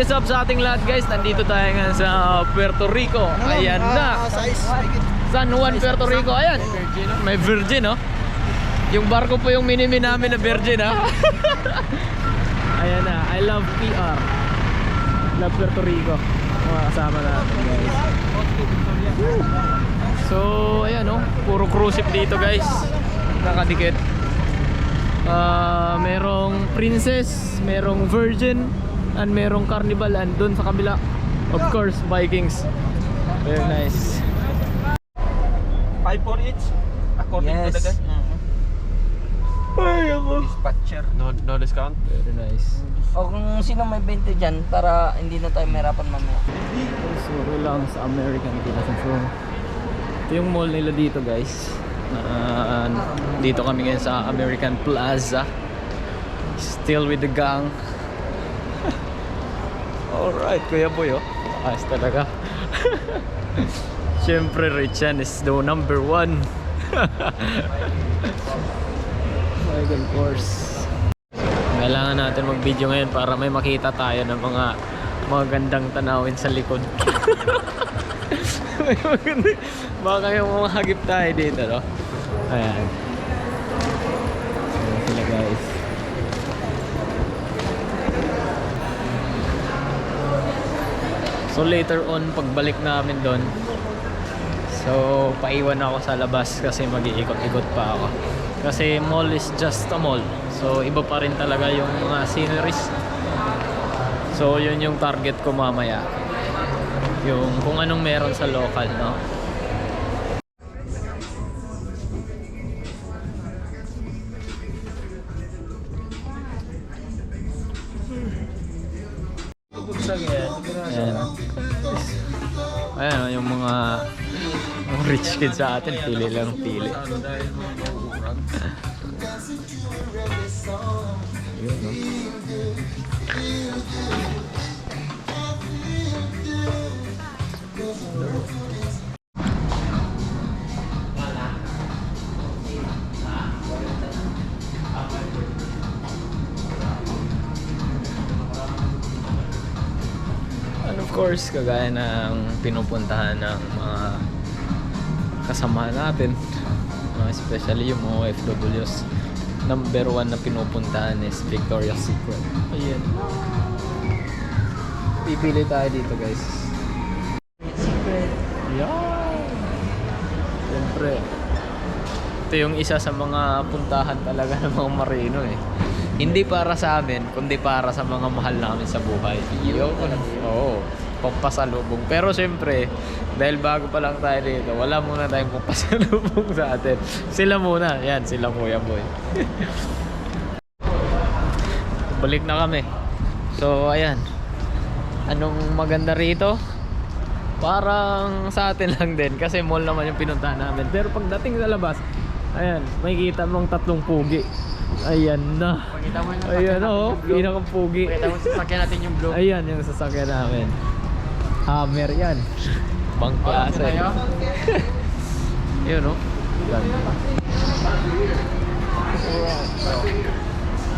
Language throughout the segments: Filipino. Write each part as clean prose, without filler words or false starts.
is up sa ating lahat guys. Nandito tayo ngayon sa Puerto Rico. Ayan na. San Juan, Puerto Rico. Ayan. May Virgin, no? Yung barko po yung minimi namin na Virgin, ha? Ayan na. I love PR. Love Puerto Rico. Mga kasama natin guys. So, ayan, no? Puro cruise ship dito guys. Nakadikit. Merong Princess, merong Virgin, and merong Carnival, and dun sa kabila, of course, Vikings. Very nice. 5 for each according to the guy. Ay, ako. Dispatcher. No discount. Very nice. O kung sino may 20 dyan para hindi na tayo mahirapan mamaya. Suro lang sa American Plaza. So, ito yung mall nila dito guys. Dito kami ngayon sa American Plaza. Still with the gang. Alright, Kuya Boy, oh. Ayos talaga. Siyempre, Richan is the number one. Michael Kors. Kailangan natin mag-video ngayon para may makita tayo ng mga gandang tanawin sa likod. Baka yung mga hagip tayo dito, no? Ayan. Ayan sila guys. So later on, pagbalik namin doon, so paiwan ako sa labas kasi mag-iikot-ikot pa ako. Kasi mall is just a mall. So iba pa rin talaga yung mga sceneries. So yun yung target ko mamaya. Yung kung anong meron sa local, no? Ayan. Ayan, yung mga rich kids sa atin, pili lang pili. Yun, no? And of course, kagaya ng pinupuntahan ng mga kasama natin, especially yung mga OFWs, number one na pinupuntahan is Victoria's Secret. Ayan. Pipili tayo dito guys. Secret. Yan. Siyempre, ito yung isa sa mga puntahan talaga ng mga marino eh. Hindi para sa amin, kundi para sa mga mahal namin sa buhay. Yun. Oo. Pampasalubong. Pero siyempre, dahil bago pa lang tayo dito, wala muna tayong pampasalubong sa atin. Sila muna. Yan, sila Kuya Boy. Balik na kami. So, ayan. Anong maganda rito? Parang sa atin lang din. Kasi mall naman yung pinuntahan namin. Pero pagdating sa labas, ayan, makikita mong tatlong pugi. Ayan na. Ayan o, pinakang pugi. Pakita mo sasakyan natin yung blue. Ayan yung sasakyan namin. Hammer yan. Bang klase. Yun o. Ganda.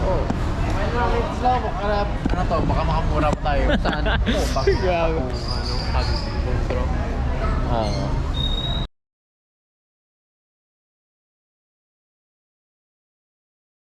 Oh. Ano to? Baka makamura pa tayo. Saan? Oh, baka Grabe. ano, hag-control. Oo.